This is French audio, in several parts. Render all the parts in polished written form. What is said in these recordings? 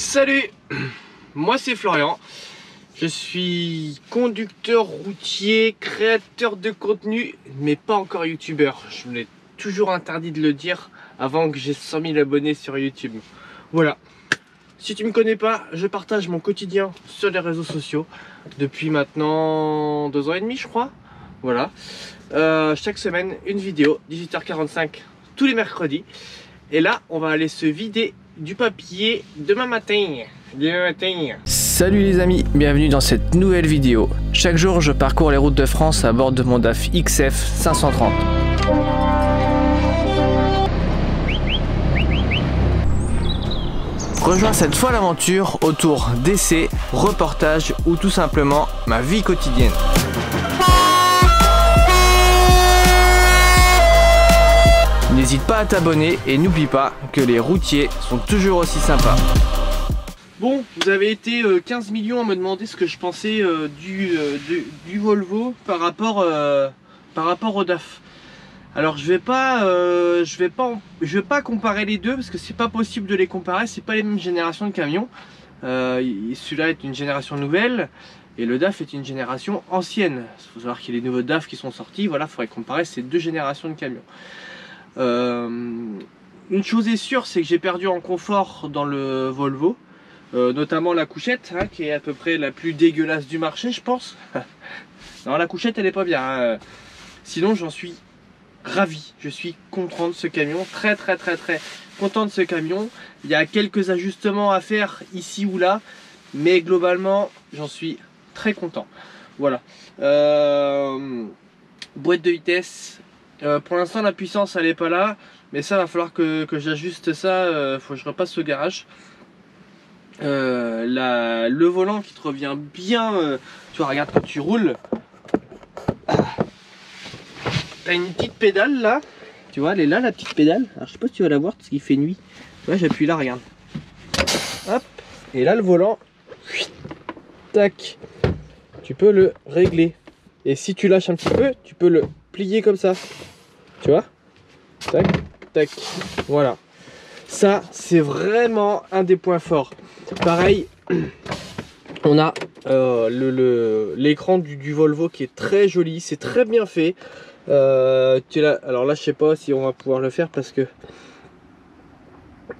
Salut, moi c'est Florian, je suis conducteur routier, créateur de contenu, mais pas encore youtubeur. Je me l'ai toujours interdit de le dire avant que j'ai 100 000 abonnés sur YouTube. Voilà, si tu me connais pas, je partage mon quotidien sur les réseaux sociaux depuis maintenant 2 ans et demi je crois. Voilà, chaque semaine une vidéo, 18h45 tous les mercredis. Et là, on va aller se vider du papier demain matin. Salut les amis, bienvenue dans cette nouvelle vidéo. Chaque jour, je parcours les routes de France à bord de mon DAF XF 530. Rejoins cette fois l'aventure autour d'essais, reportages ou tout simplement ma vie quotidienne. N'hésite pas à t'abonner et n'oublie pas que les routiers sont toujours aussi sympas. Bon, vous avez été 15 millions à me demander ce que je pensais du Volvo par rapport au DAF. Alors je vais pas comparer les deux parce que c'est pas possible de les comparer, c'est pas les mêmes générations de camions. Celui-là est une génération nouvelle et le DAF est une génération ancienne. Il faut savoir qu'il y a les nouveaux DAF qui sont sortis, voilà, il faudrait comparer ces deux générations de camions. Une chose est sûre, c'est que j'ai perdu en confort dans le Volvo, notamment la couchette, hein, qui est à peu près la plus dégueulasse du marché, je pense. Non, la couchette elle est pas bien, hein. Sinon j'en suis ravi, je suis content de ce camion, très content de ce camion. Il y a quelques ajustements à faire ici ou là, mais globalement j'en suis très content. Voilà, boîte de vitesse. Pour l'instant la puissance elle est pas là, mais ça va falloir que j'ajuste ça, faut que je repasse au garage. Le volant qui te revient bien, tu vois, regarde quand tu roules, t'as une petite pédale là, tu vois elle est là la petite pédale, alors je sais pas si tu vas la voir parce qu'il fait nuit, là j'appuie là, regarde, hop, et là le volant, tac, tu peux le régler, et si tu lâches un petit peu, tu peux le plier comme ça. Tu vois, tac, tac, voilà. Ça, c'est vraiment un des points forts. Pareil, on a l'écran du Volvo qui est très joli, c'est très bien fait. Alors là, je sais pas si on va pouvoir le faire parce que...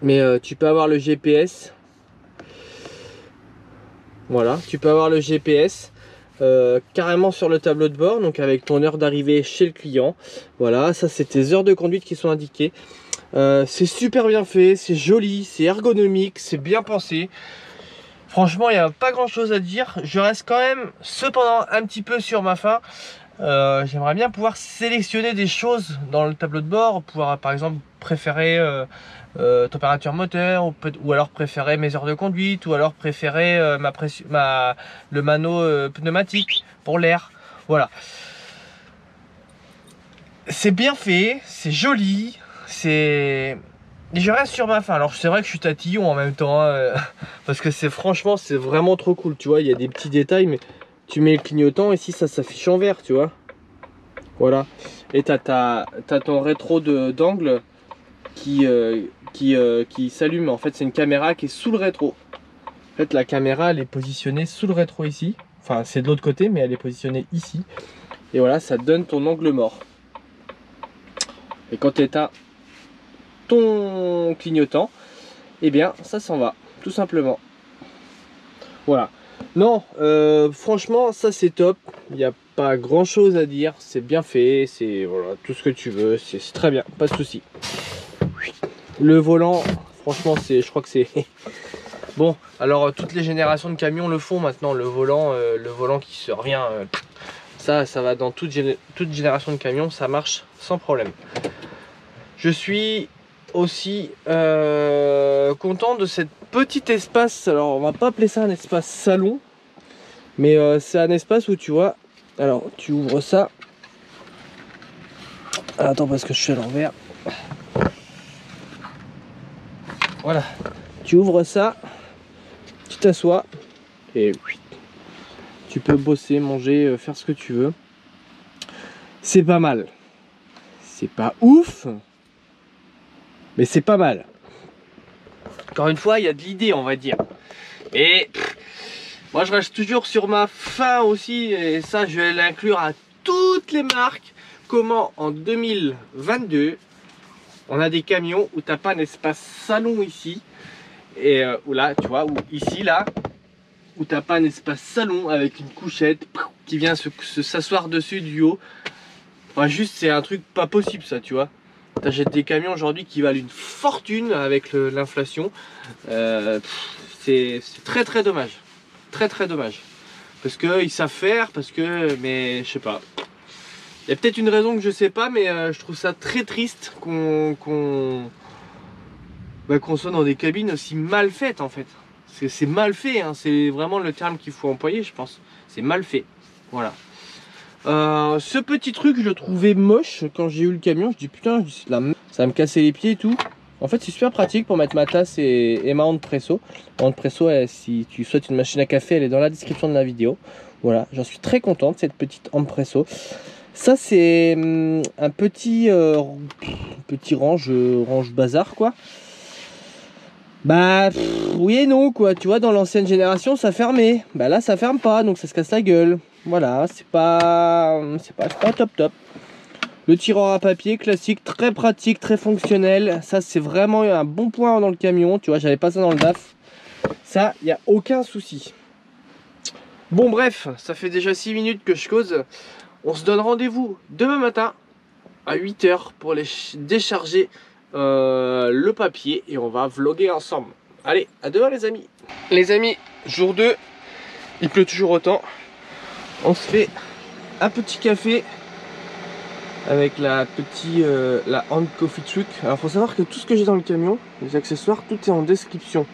Mais tu peux avoir le GPS. Voilà, tu peux avoir le GPS. Carrément sur le tableau de bord, donc avec ton heure d'arrivée chez le client. Voilà, ça c'est tes heures de conduite qui sont indiquées. C'est super bien fait, c'est joli, c'est ergonomique, c'est bien pensé. Franchement, il n'y a pas grand chose à dire. Je reste quand même cependant un petit peu sur ma faim. J'aimerais bien pouvoir sélectionner des choses dans le tableau de bord, pouvoir par exemple préférer température moteur, ou alors préférer mes heures de conduite, ou alors préférer le mano pneumatique pour l'air. Voilà, c'est bien fait, c'est joli, et je reste sur ma faim. Alors c'est vrai que je suis tatillon en même temps, hein, parce que franchement c'est vraiment trop cool, tu vois, il y a des petits détails, mais tu mets le clignotant ici, ça s'affiche en vert, tu vois. Voilà, et t'as ton rétro d'angle qui s'allume. En fait c'est une caméra qui est sous le rétro. En fait la caméra elle est positionnée sous le rétro ici, enfin c'est de l'autre côté mais elle est positionnée ici, et voilà, ça te donne ton angle mort. Et quand tu éteins ton clignotant, et eh bien ça s'en va tout simplement. Voilà, non, franchement ça c'est top, il n'y a pas grand chose à dire, c'est bien fait, c'est voilà, tout ce que tu veux, c'est très bien, pas de souci. Le volant, franchement, je crois que c'est bon. Alors toutes les générations de camions le font maintenant, le volant qui se revient, ça va dans toute génération de camions, ça marche sans problème. Je suis aussi content de cette petite espace. Alors on va pas appeler ça un espace salon, mais c'est un espace où tu vois, alors tu ouvres ça, attends parce que je suis à l'envers. Voilà, tu ouvres ça, tu t'assois et tu peux bosser, manger, faire ce que tu veux. C'est pas mal, c'est pas ouf, mais c'est pas mal. Encore une fois, il y a de l'idée, on va dire. Et moi, je reste toujours sur ma faim aussi. Et ça, je vais l'inclure à toutes les marques. Comment en 2022, on a des camions où tu n'as pas un espace salon ici. Et où là, tu vois, où ici, là, où tu n'as pas un espace salon avec une couchette qui vient s'asseoir dessus du haut. Enfin, juste, c'est un truc pas possible, ça, tu vois. T'achètes des camions aujourd'hui qui valent une fortune avec l'inflation. C'est très très dommage. Très très dommage. Parce qu'ils savent faire, mais je sais pas. Il y a peut-être une raison que je sais pas, mais je trouve ça très triste qu'on soit dans des cabines aussi mal faites en fait. C'est mal fait, hein. C'est vraiment le terme qu'il faut employer, je pense. C'est mal fait. Voilà. Ce petit truc, je le trouvais moche quand j'ai eu le camion. Je dis putain, ça va me casser les pieds et tout. En fait, c'est super pratique pour mettre ma tasse et ma hand presso. Ma hand presso, si tu souhaites une machine à café, elle est dans la description de la vidéo. Voilà, j'en suis très content de cette petite hand presso. Ça, c'est un petit range bazar, quoi. Bah oui et non, quoi. Tu vois, dans l'ancienne génération, ça fermait. Bah là, ça ferme pas, donc ça se casse la gueule. Voilà, c'est pas top. Le tireur à papier classique, très pratique, très fonctionnel. Ça, c'est vraiment un bon point dans le camion. Tu vois, j'avais pas ça dans le DAF. Ça, il n'y a aucun souci. Bon, bref, ça fait déjà 6 minutes que je cause. On se donne rendez-vous demain matin à 8 h pour les décharger le papier et on va vlogger ensemble. Allez, à demain les amis. Les amis, jour 2, il pleut toujours autant. On se fait un petit café avec la hand coffee truck. Alors faut savoir que tout ce que j'ai dans le camion, les accessoires, tout est en description.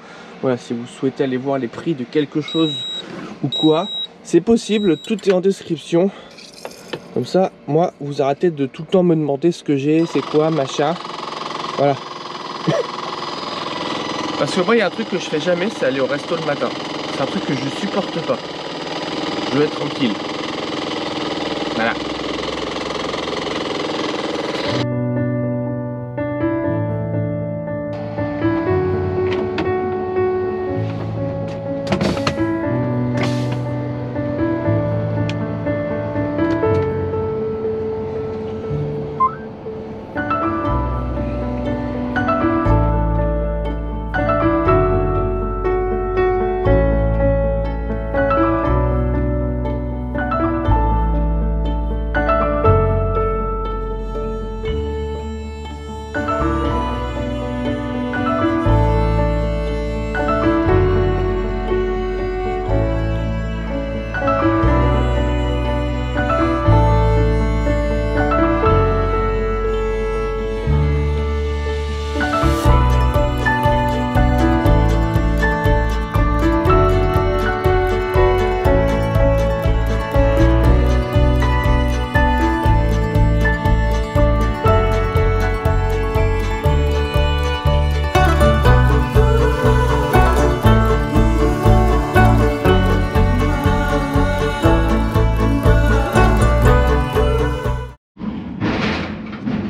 Voilà, si vous souhaitez aller voir les prix de quelque chose ou quoi, c'est possible, tout est en description. Comme ça, moi, vous arrêtez de tout le temps me demander ce que j'ai, c'est quoi, machin. Voilà. Parce que moi, il y a un truc que je fais jamais, c'est aller au resto le matin. C'est un truc que je supporte pas. Je veux être tranquille. Voilà.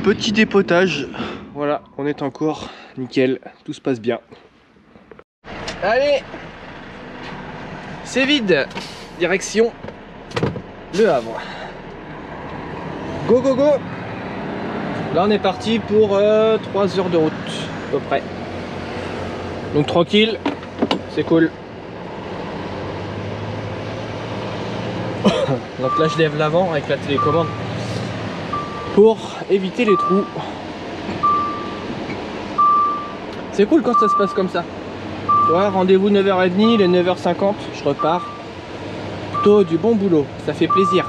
Petit dépotage, voilà, on est en cours, nickel, tout se passe bien. Allez, c'est vide, direction Le Havre. Go go go. Là on est parti pour 3 heures de route à peu près. Donc tranquille, c'est cool. Donc là je lève l'avant avec la télécommande pour éviter les trous. C'est cool quand ça se passe comme ça. Tu vois, rendez-vous 9h30, les 9h50, je repars. Plutôt du bon boulot, ça fait plaisir.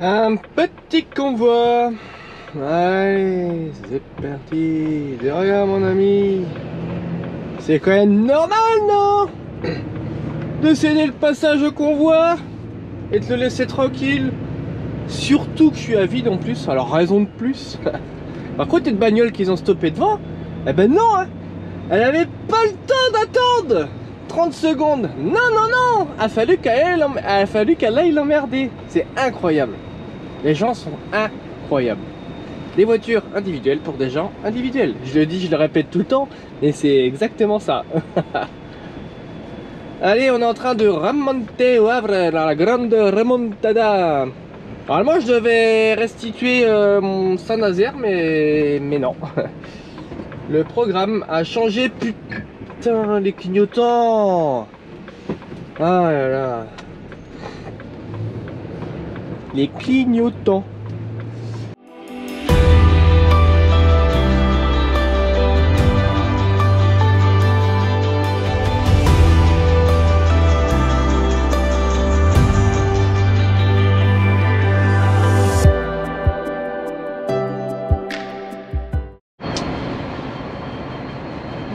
Un petit convoi. Allez, c'est parti. Derrière mon ami. C'est quand même normal, non? De céder le passage au convoi et de le laisser tranquille. Surtout que je suis à vide en plus, alors raison de plus. Par contre, une bagnole qu'ils ont stoppé devant, eh ben non, hein. Elle avait pas le temps d'attendre 30 secondes. Non, non, non. Il a fallu qu'elle aille l'emmerder. C'est incroyable. Les gens sont incroyables. Des voitures individuelles pour des gens individuels. Je le dis, je le répète tout le temps, mais c'est exactement ça. Allez, on est en train de remonter au Havre, dans la grande remontada. Normalement, je devais restituer mon Saint-Nazaire, mais non. Le programme a changé, putain, les clignotants. Ah là là. Les clignotants.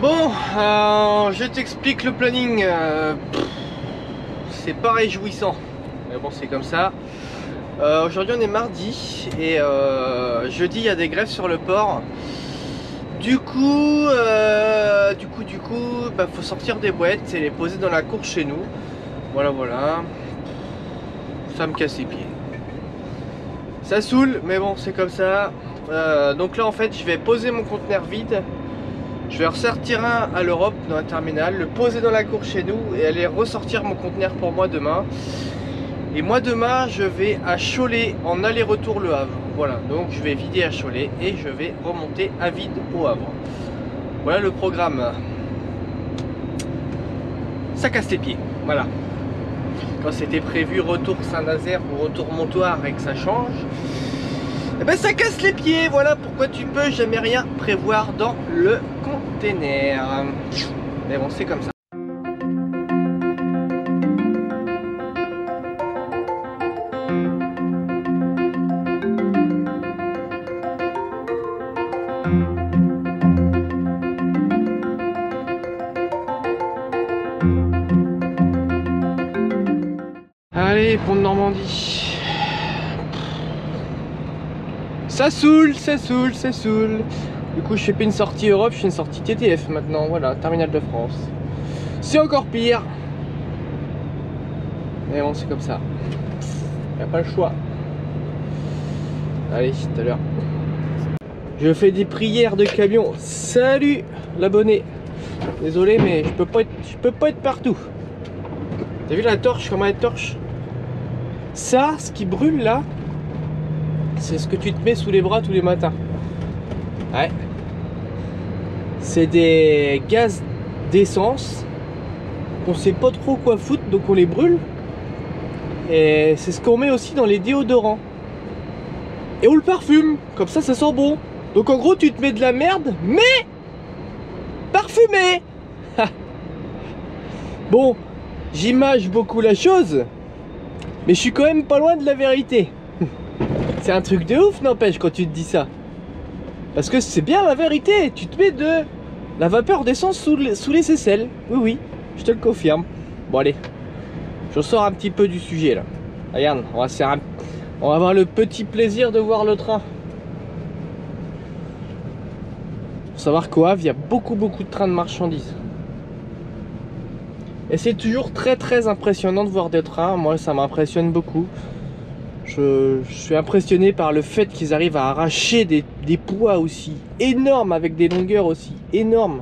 Bon, je t'explique le planning. C'est pas réjouissant, mais bon, c'est comme ça. Aujourd'hui on est mardi et jeudi il y a des grèves sur le port. Du coup, bah, faut sortir des boîtes et les poser dans la cour chez nous. Voilà. Ça me casse les pieds. Ça saoule, mais bon, c'est comme ça. Donc là en fait, je vais poser mon conteneur vide. Je vais ressortir un à l'Europe dans un terminal, le poser dans la cour chez nous et aller ressortir mon conteneur pour moi demain. Et moi demain je vais à Cholet en aller-retour Le Havre. Voilà, donc je vais vider à Cholet et je vais remonter à vide au Havre. Voilà le programme. Ça casse les pieds, voilà. Quand c'était prévu retour Saint-Nazaire ou retour Montoire et que ça change, eh ben ça casse les pieds. Voilà pourquoi tu peux jamais rien prévoir dans le container. Mais bon, c'est comme ça. Allez, pont de Normandie. Ça saoule. Du coup, je fais pas une sortie Europe, je fais une sortie TTF maintenant. Voilà, terminal de France. C'est encore pire. Mais bon, c'est comme ça. Y a pas le choix. Allez, tout à l'heure. Je fais des prières de camion. Salut l'abonné. Désolé, mais je peux pas être partout. T'as vu la torche, comment elle torche? Ça, ce qui brûle là, c'est ce que tu te mets sous les bras tous les matins. Ouais. C'est des gaz d'essence. On sait pas trop quoi foutre, donc on les brûle. Et c'est ce qu'on met aussi dans les déodorants. Et on le parfume, comme ça sent bon. Donc en gros tu te mets de la merde, mais parfumé. Bon, j'image beaucoup la chose, mais je suis quand même pas loin de la vérité. C'est un truc de ouf, n'empêche, quand tu te dis ça. Parce que c'est bien la vérité. Tu te mets de la vapeur d'essence sous les aisselles. Oui, je te le confirme. Bon allez, je sors un petit peu du sujet là. Regarde, on va avoir le petit plaisir de voir le train. Faut savoir qu'au Havre, il y a beaucoup de trains de marchandises. Et c'est toujours très impressionnant de voir des trains. Moi, ça m'impressionne beaucoup. Je suis impressionné par le fait qu'ils arrivent à arracher des poids aussi énormes, avec des longueurs aussi énormes.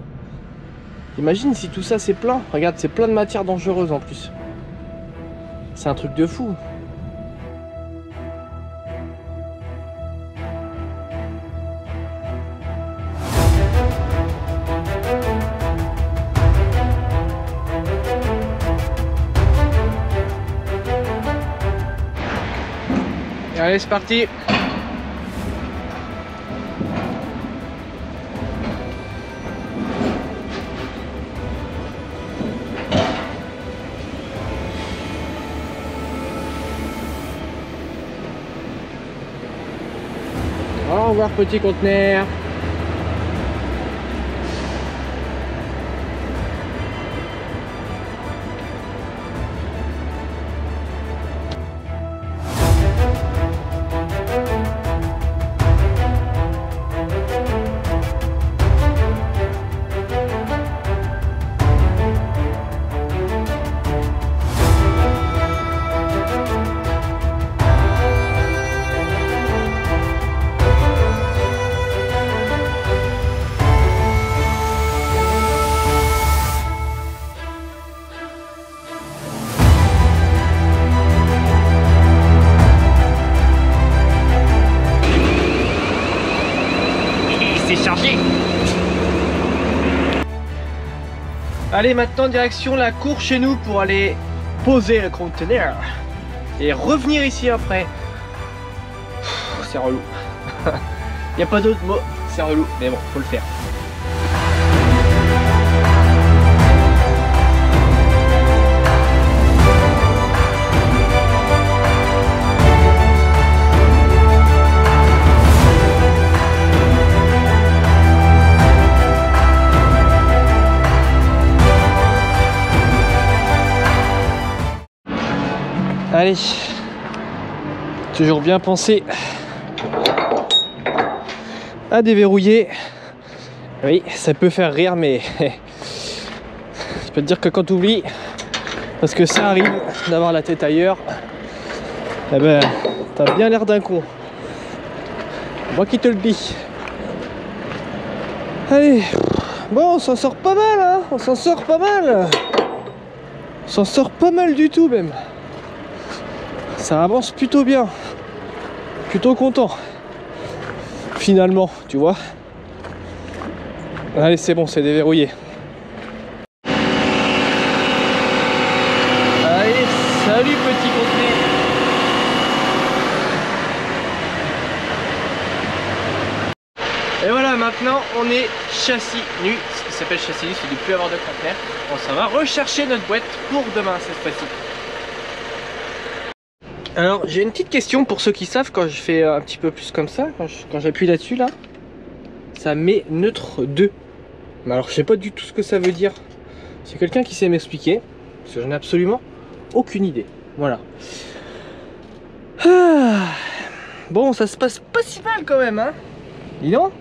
Imagine si tout ça c'est plein. Regarde, c'est plein de matières dangereuses en plus. C'est un truc de fou. Allez, c'est parti. Au revoir, petit conteneur. c'est chargé. Allez, maintenant direction la cour chez nous pour aller poser le conteneur et revenir ici après. C'est relou. Il n'y a pas d'autre mot, c'est relou, mais bon, faut le faire. Allez, toujours bien pensé à déverrouiller. Oui, ça peut faire rire, mais je peux te dire que quand tu oublies, parce que ça arrive d'avoir la tête ailleurs, eh ben, t'as bien l'air d'un con. Moi qui te le dis. Allez, bon, on s'en sort pas mal, hein, on s'en sort pas mal. On s'en sort pas mal du tout même. Ça avance plutôt bien, plutôt content finalement, tu vois. Allez, c'est bon, c'est déverrouillé. Allez, salut petit conteneur. Et voilà, maintenant on est châssis nu. Ce qui s'appelle châssis nu, c'est de plus avoir de conteneur. Bon, ça va rechercher notre boîte pour demain cette fois-ci. Alors j'ai une petite question pour ceux qui savent, quand je fais un petit peu plus comme ça, quand j'appuie là-dessus là, ça met neutre 2. Mais alors je sais pas du tout ce que ça veut dire. C'est quelqu'un qui sait m'expliquer, parce que j'en ai absolument aucune idée. Voilà. Ah. Bon, ça se passe pas si mal quand même, hein. Dis donc.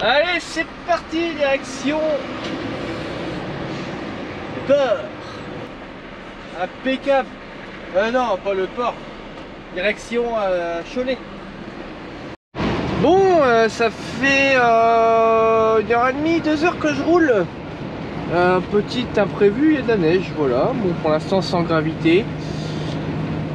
Allez, c'est parti, direction le port. Impeccable. Non, pas le port. Direction Cholet. Bon, ça fait 1h30, 2 heures que je roule. Petit imprévu, il y a de la neige, voilà. Bon, pour l'instant sans gravité.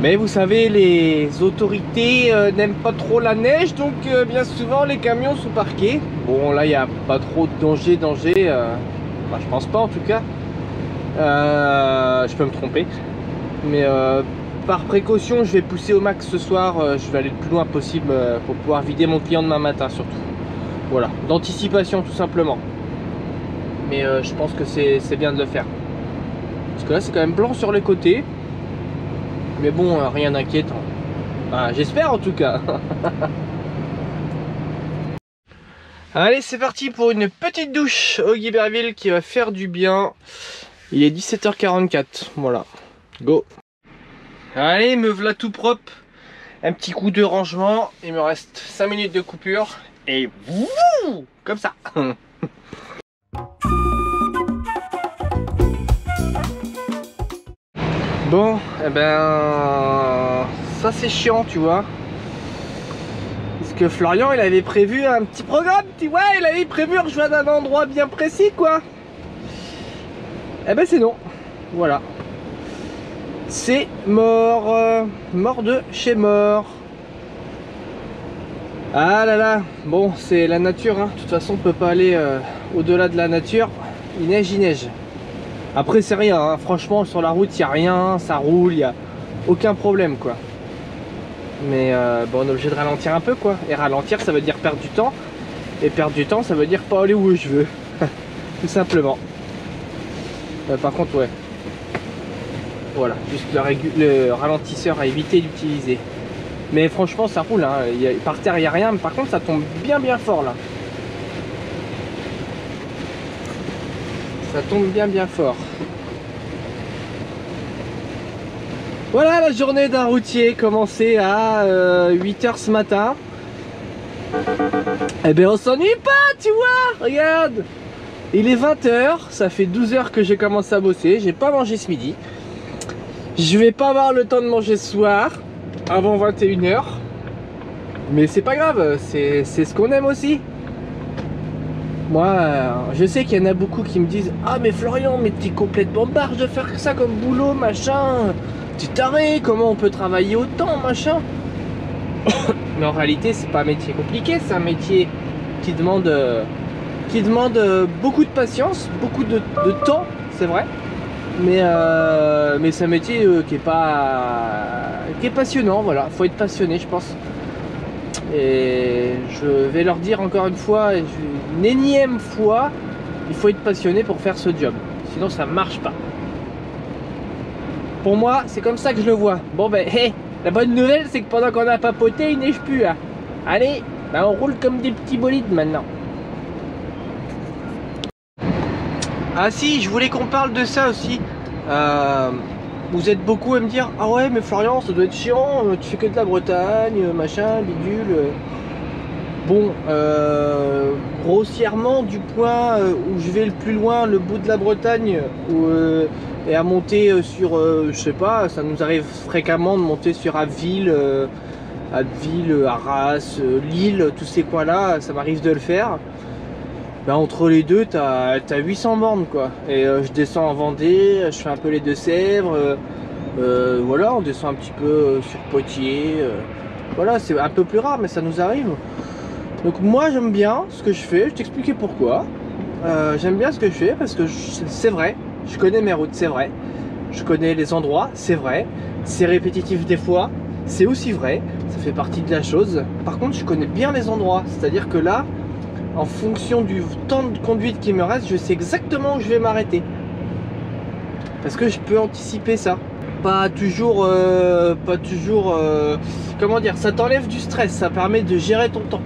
Mais vous savez, les autorités n'aiment pas trop la neige, donc bien souvent les camions sont parqués. Bon, là il n'y a pas trop de danger. Enfin, je pense pas en tout cas. Je peux me tromper. Mais par précaution, je vais pousser au max ce soir. Je vais aller le plus loin possible pour pouvoir vider mon client demain matin surtout. Voilà, d'anticipation tout simplement. Mais je pense que c'est bien de le faire. Parce que là c'est quand même blanc sur les côtés. Mais bon, rien d'inquiétant. Enfin, j'espère en tout cas. Allez, c'est parti pour une petite douche au Guiberville qui va faire du bien. Il est 17h44. Voilà. Go. Allez, me voilà tout propre. Un petit coup de rangement. Il me reste 5 minutes de coupure. Et wouh, comme ça. Bon, eh ben, ça c'est chiant, tu vois. Parce que Florian, il avait prévu un petit programme, tu vois, il avait prévu rejoindre un endroit bien précis, quoi. Eh ben c'est non, voilà. C'est mort, mort de chez mort. Ah là là, bon, c'est la nature, hein. De toute façon, on peut pas aller au-delà de la nature. Il neige, il neige. Après c'est rien, hein. Franchement sur la route il n'y a rien, ça roule, il n'y a aucun problème quoi. Mais bon, on est obligé de ralentir un peu quoi. Et ralentir ça veut dire perdre du temps. Et perdre du temps, ça veut dire pas aller où je veux. Tout simplement. Par contre, ouais. Voilà, juste le ralentisseur à éviter d'utiliser. Mais franchement, ça roule. Hein. Par terre, il n'y a rien. Mais par contre, ça tombe bien fort là. Ça tombe bien fort. Voilà la journée d'un routier commencée à 8 h ce matin. Eh ben on s'ennuie pas, tu vois. Regarde. Il est 20 h. Ça fait 12 h que j'ai commencé à bosser. J'ai pas mangé ce midi. Je vais pas avoir le temps de manger ce soir. Avant 21 h. Mais c'est pas grave. C'est ce qu'on aime aussi. Moi, je sais qu'il y en a beaucoup qui me disent « Ah mais Florian, mais t'es complètement barge de faire ça comme boulot, machin. T'es taré, comment on peut travailler autant, machin ?» Mais en réalité, c'est pas un métier compliqué, c'est un métier qui demande beaucoup de patience, beaucoup de temps, c'est vrai. Mais c'est un métier qui est passionnant, voilà. Faut être passionné, je pense. Et je vais leur dire encore une fois, une énième fois, il faut être passionné pour faire ce job. Sinon ça marche pas. Pour moi, c'est comme ça que je le vois. Bon ben, hey, la bonne nouvelle, c'est que pendant qu'on a papoté, il neige plus. Hein. Allez, ben, on roule comme des petits bolides maintenant. Ah si, je voulais qu'on parle de ça aussi. Vous êtes beaucoup à me dire « Ah ouais, mais Florian, ça doit être chiant, tu fais que de la Bretagne, machin, bidule. » Bon, grossièrement, du point où je vais le plus loin, le bout de la Bretagne, et à monter sur, je sais pas, ça nous arrive fréquemment de monter sur Abbeville, Arras, Lille, tous ces coins-là, ça m'arrive de le faire. Ben, entre les deux, t'as 800 bornes quoi. Et je descends en Vendée, je fais un peu les Deux-Sèvres, voilà, on descend un petit peu sur Poitiers. Voilà, c'est un peu plus rare, mais ça nous arrive. Donc moi j'aime bien ce que je fais, je t'expliquais pourquoi. J'aime bien ce que je fais parce que c'est vrai, je connais mes routes, c'est vrai. Je connais les endroits, c'est vrai. C'est répétitif des fois, c'est aussi vrai. Ça fait partie de la chose. Par contre, je connais bien les endroits, c'est-à-dire que là, en fonction du temps de conduite qui me reste, je sais exactement où je vais m'arrêter. Parce que je peux anticiper ça. Pas toujours, comment dire, ça t'enlève du stress, ça permet de gérer ton temps.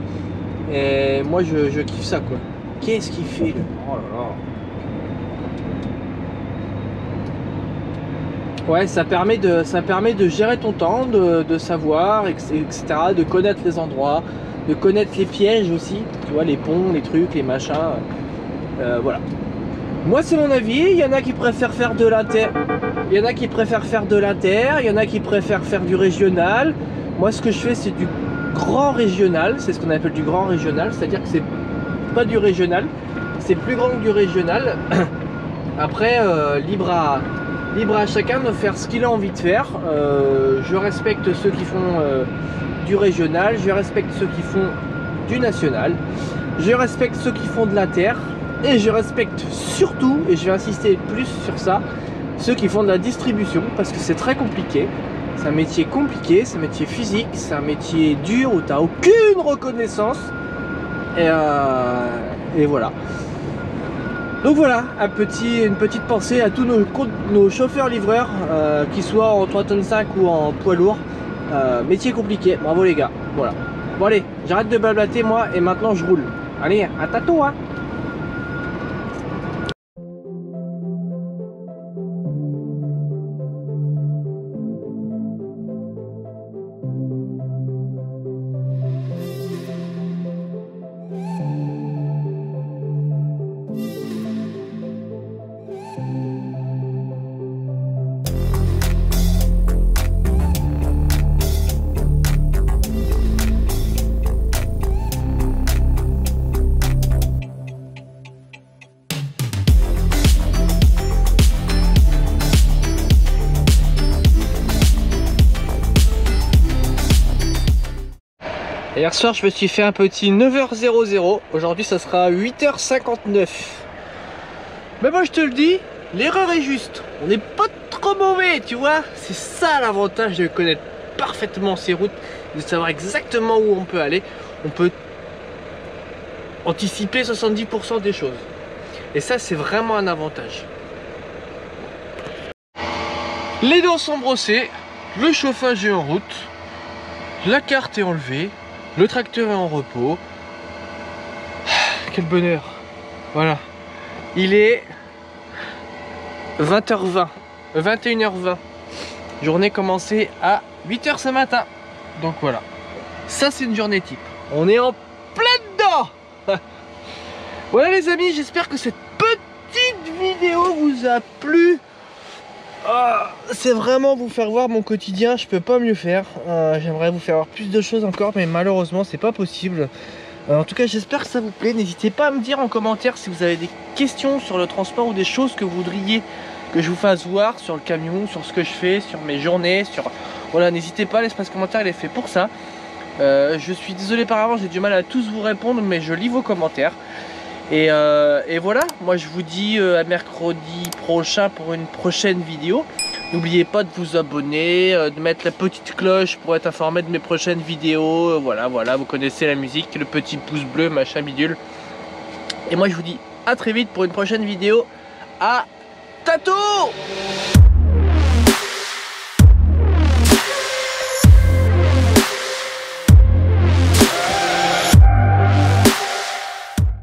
Et moi je kiffe ça quoi. Qu'est-ce qu'il fait là? Oh là là. Ouais, ça permet de gérer ton temps, de savoir, etc., de connaître les endroits, de connaître les pièges aussi, tu vois, les ponts, les trucs, les machins, voilà. Moi c'est mon avis, il y en a qui préfèrent faire de l'inter, il y en a qui préfèrent faire de l'inter, il y en a qui préfèrent faire du régional. Moi ce que je fais c'est du grand régional, c'est ce qu'on appelle du grand régional, c'est-à-dire que c'est pas du régional, c'est plus grand que du régional. Après, libre à chacun de faire ce qu'il a envie de faire. Je respecte ceux qui font du régional, je respecte ceux qui font du national, je respecte ceux qui font de l'inter, et je respecte surtout, et je vais insister plus sur ça, ceux qui font de la distribution, parce que c'est très compliqué. C'est un métier compliqué, c'est un métier physique, c'est un métier dur où tu n'as aucune reconnaissance. Et voilà. Donc voilà, une petite pensée à tous nos chauffeurs-livreurs, qu'ils soient en 3,5 tonnes ou en poids lourd. Métier compliqué, bravo les gars. Voilà. Bon allez, j'arrête de blablater moi et maintenant je roule. Allez, à tâtons hein. Hier soir je me suis fait un petit 9h00, aujourd'hui ça sera 8h59. Mais moi je te le dis, l'erreur est juste, on n'est pas trop mauvais tu vois. C'est ça l'avantage de connaître parfaitement ces routes, de savoir exactement où on peut aller. On peut anticiper 70% des choses. Et ça, c'est vraiment un avantage. Les dents sont brossées, le chauffage est en route, la carte est enlevée, le tracteur est en repos. Quel bonheur. Voilà. Il est 20h20, 21h20. Journée commencée à 8h ce matin. Donc voilà. Ça, c'est une journée type. On est en plein dedans. Voilà les amis, j'espère que cette petite vidéo vous a plu. C'est vraiment vous faire voir mon quotidien, je peux pas mieux faire. J'aimerais vous faire voir plus de choses encore, mais malheureusement c'est pas possible. En tout cas, j'espère que ça vous plaît. N'hésitez pas à me dire en commentaire si vous avez des questions sur le transport ou des choses que vous voudriez que je vous fasse voir sur le camion, sur ce que je fais, sur mes journées, sur... Voilà, n'hésitez pas, l'espace commentaire il est fait pour ça. Je suis désolé par avance, j'ai du mal à tous vous répondre, mais je lis vos commentaires. Et voilà, moi je vous dis à mercredi prochain pour une prochaine vidéo. N'oubliez pas de vous abonner, de mettre la petite cloche pour être informé de mes prochaines vidéos. Voilà, vous connaissez la musique, le petit pouce bleu, machin bidule. Et moi je vous dis à très vite pour une prochaine vidéo. À tantôt!